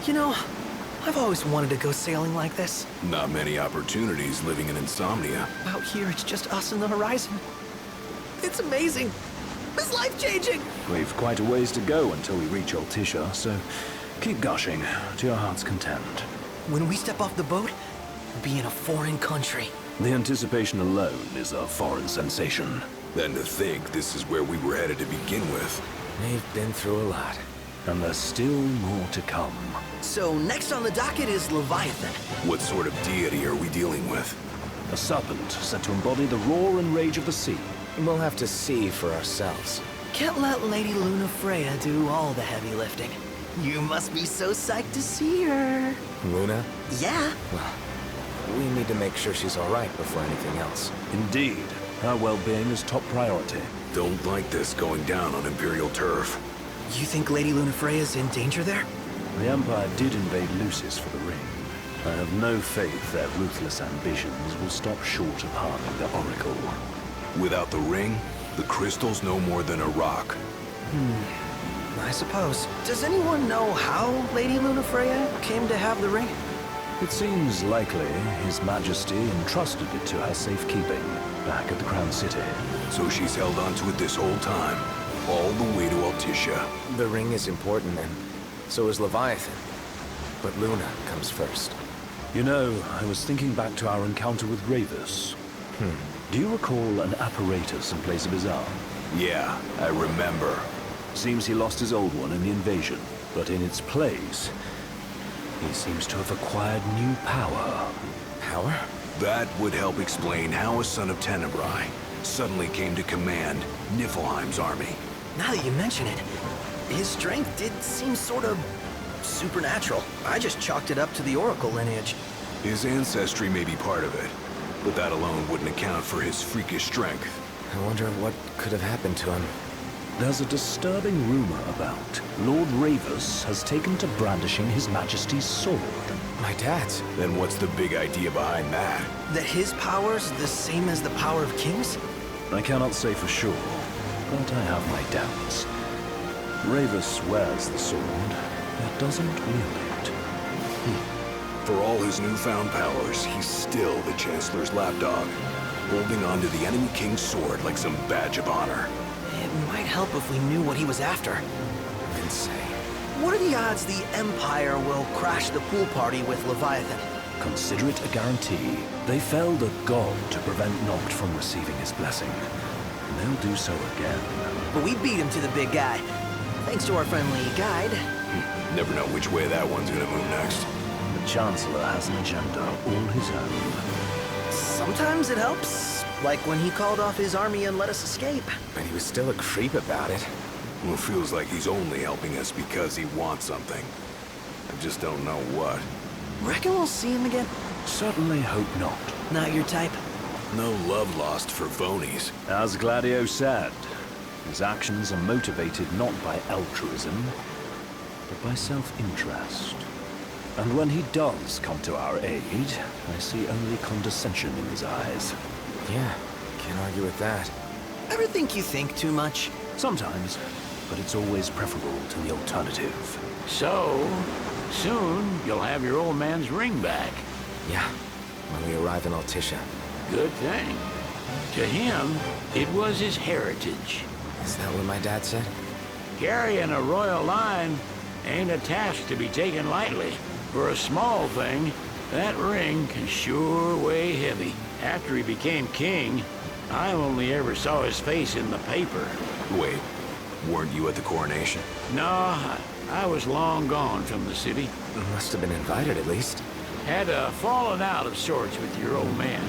You know, I've always wanted to go sailing like this. Not many opportunities living in insomnia. Out here, it's just us and the horizon. It's amazing. It's life-changing. We've quite a ways to go until we reach Altisha, so keep gushing to your heart's content. When we step off the boat, we'll be in a foreign country. The anticipation alone is a foreign sensation. Then to think this is where we were headed to begin with. We've been through a lot. And there's still more to come. So next on the docket is Leviathan. What sort of deity are we dealing with? A serpent said to embody the roar and rage of the sea. We'll have to see for ourselves. Can't let Lady Luna Freya do all the heavy lifting. You must be so psyched to see her. Luna? Yeah. Well, we need to make sure she's all right before anything else. Indeed, her well-being is top priority. Don't like this going down on Imperial turf. You think Lady Luna Freya's in danger there? The Empire did invade Lucis for the ring. I have no faith their ruthless ambitions will stop short of harming the Oracle. Without the ring, the crystal's no more than a rock. I suppose. Does anyone know how Lady Luna Freya came to have the ring? It seems likely His Majesty entrusted it to her safekeeping back at the Crown City. So she's held onto it this whole time, all the way to Altisha. The ring is important, and so is Leviathan. But Luna comes first. You know, I was thinking back to our encounter with Ravus. Do you recall an apparatus in place of his arm? Yeah, I remember. Seems he lost his old one in the invasion, but in its place, he seems to have acquired new power. Power? That would help explain how a son of Tenebrae suddenly came to command Niflheim's army. Now that you mention it, his strength did seem sort of supernatural. I just chalked it up to the Oracle lineage. His ancestry may be part of it, but that alone wouldn't account for his freakish strength. I wonder what could have happened to him. There's a disturbing rumor about Lord Ravus has taken to brandishing His Majesty's sword. My dad's. Then what's the big idea behind that? That his power's the same as the power of kings? I cannot say for sure, but I have my doubts. Ravus wears the sword, but doesn't wield it. For all his newfound powers, he's still the Chancellor's lapdog, holding on to the enemy king's sword like some badge of honor. It might help if we knew what he was after. Insane. What are the odds the Empire will crash the pool party with Leviathan? Consider it a guarantee. They felled a god to prevent Noct from receiving his blessing. And they'll do so again. But we beat him to the big guy, thanks to our friendly guide. Never know which way that one's gonna move next. The Chancellor has an agenda all his own. Sometimes it helps, like when he called off his army and let us escape. But he was still a creep about it. Well, feels like he's only helping us because he wants something. I just don't know what. Reckon we'll see him again? Certainly hope not. Not your type? No love lost for phonies. As Gladio said, his actions are motivated not by altruism, but by self-interest. And when he does come to our aid, I see only condescension in his eyes. Yeah, can't argue with that. Ever think you think too much? Sometimes, but it's always preferable to the alternative. So, soon you'll have your old man's ring back. Yeah, when we arrive in Altisha. Good thing. To him, it was his heritage. Is that what my dad said? Carrying a royal line ain't a task to be taken lightly. For a small thing, that ring can sure weigh heavy. After he became king, I only ever saw his face in the paper. Wait, weren't you at the coronation? No, I was long gone from the city. Must have been invited at least. Had a falling out of sorts with your old man.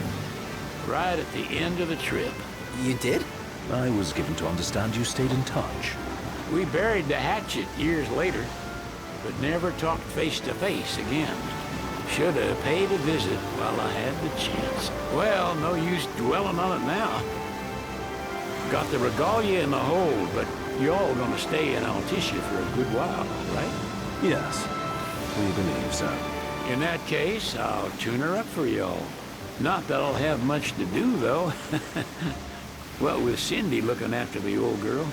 Right at the end of the trip. You did? I was given to understand you stayed in touch. We buried the hatchet years later, but never talked face to face again. Should have paid a visit while I had the chance. Well, no use dwelling on it now. Got the regalia in the hold, but you're all gonna stay in Altisha for a good while, right? Yes, we believe so. In that case, I'll tune her up for y'all. Not that I'll have much to do, though. What with Cindy looking after the old girl.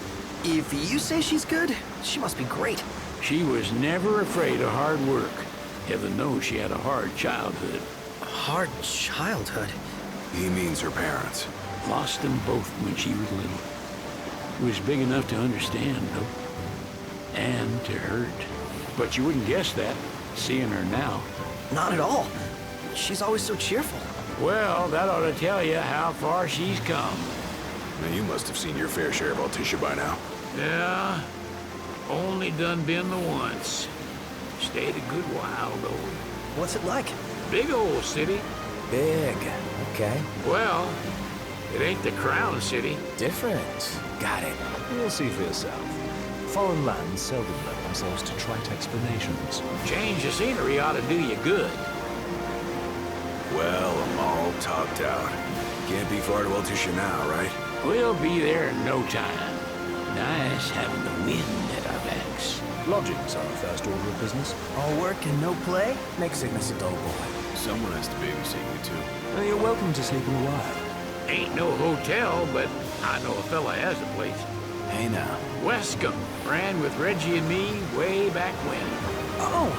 If you say she's good, she must be great. She was never afraid of hard work. Heaven knows she had a hard childhood. Hard childhood? He means her parents. Lost them both when she was little. Was big enough to understand, though. And to hurt. But you wouldn't guess that, seeing her now. Not at all. She's always so cheerful. Well, that ought to tell you how far she's come. Now, you must have seen your fair share of Altissia by now. Yeah, only done been the once. Stayed a good while, though. What's it like? Big old city. Big. Okay. Well, it ain't the Crown City. Different. Got it. You'll see for yourself. Foreign lands seldom lend themselves to trite explanations. Change the scenery ought to do you good. Well, I'm all topped out. Can't be far to Altissia now, right? We'll be there in no time. Nice having the wind at our backs. Lodgings are a first order of business. All work and no play? Make sickness a dull boy. Someone has to babysit you, too. You're welcome to sleep in a while. Ain't no hotel, but I know a fella has a place. Hey, now. Wescombe ran with Reggie and me way back when. Oh,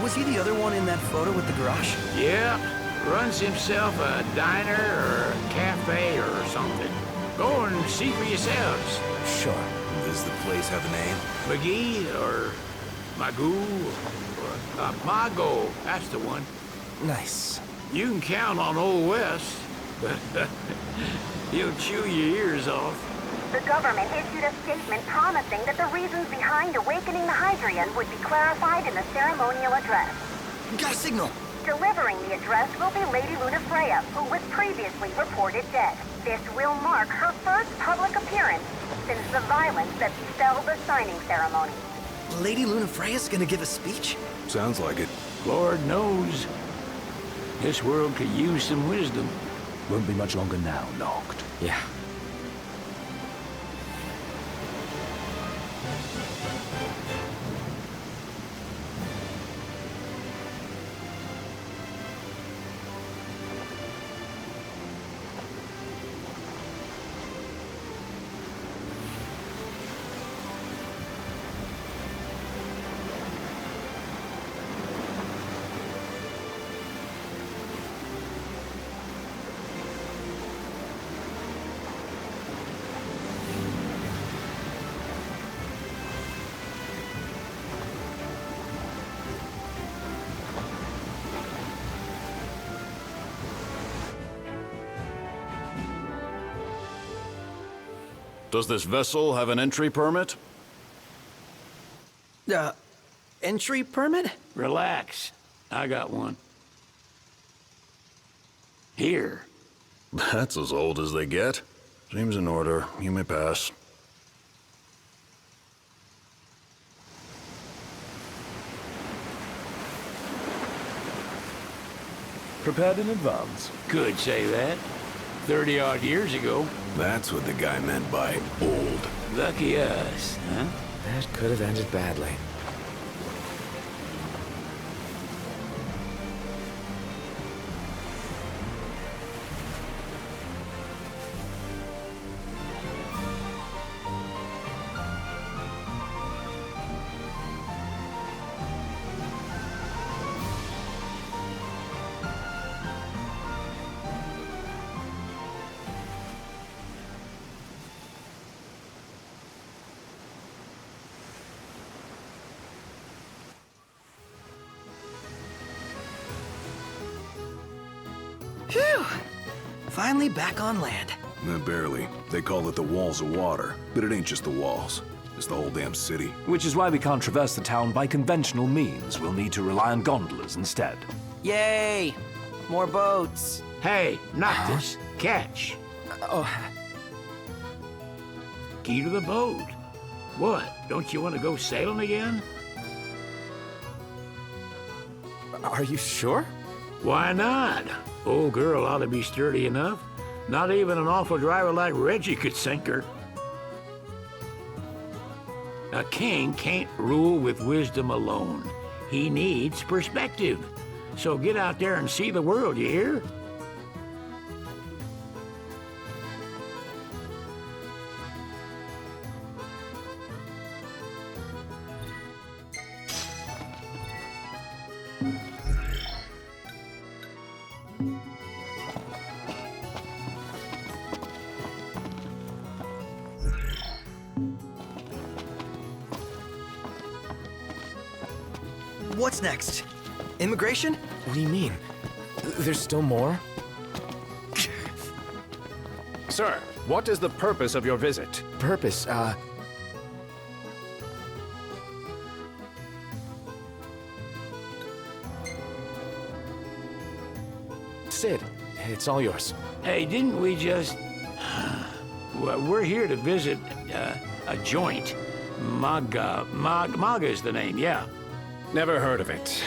was he the other one in that photo with the garage? Yeah, runs himself a diner or a cafe or something. Go and see for yourselves. Sure. Does the place have a name? McGee or Magoo or Mago, that's the one. Nice. You can count on Old West, but he'll chew your ears off. The government issued a statement promising that the reasons behind awakening the Hydrian would be clarified in the ceremonial address. Got a signal. Delivering the address will be Lady Lunafreya, who was previously reported dead. This will mark her first public appearance since the violence that befell the signing ceremony. Lady Lunafreya's gonna give a speech? Sounds like it. Lord knows, this world could use some wisdom. Won't be much longer now, Noct. Yeah. Does this vessel have an entry permit? Entry permit? Relax, I got one. Here. That's as old as they get. Seems in order. You may pass. Prepared in advance. Could say that. 30-odd years ago. That's what the guy meant by old. Lucky us, huh? That could have ended badly. Phew! Finally back on land. Barely. They call it the Walls of Water. But it ain't just the walls. It's the whole damn city. Which is why we can't traverse the town by conventional means. We'll need to rely on gondolas instead. Yay! More boats. Hey, not this. Catch. Oh, Key to the boat. What? Don't you want to go sailing again? are you sure? Why not? Old girl ought to be sturdy enough. Not even an awful driver like Reggie could sink her. A king can't rule with wisdom alone. He needs perspective. So get out there and see the world, you hear? What's next? Immigration? What do you mean? There's still more? Sir, what is the purpose of your visit? Purpose, Sid, it's all yours. Hey, didn't we just... Well, we're here to visit a joint. Maga is the name, yeah. Never heard of it.